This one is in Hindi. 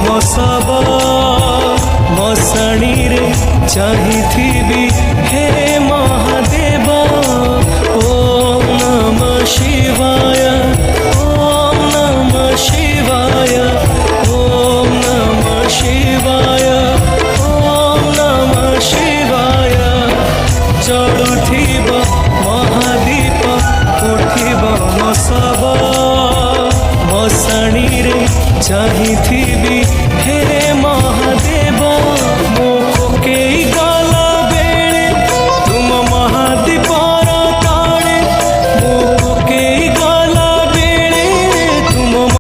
मो सब मशाणी रे चाहिथिबी हे महादेव। ओम नमः शिवाय ओम नमः शिवाय ओम नमः शिवाय ओम नमः शिवाय। जलुथिब महादीप उठिब मो सब मशाणी रे चाहिथिबी हे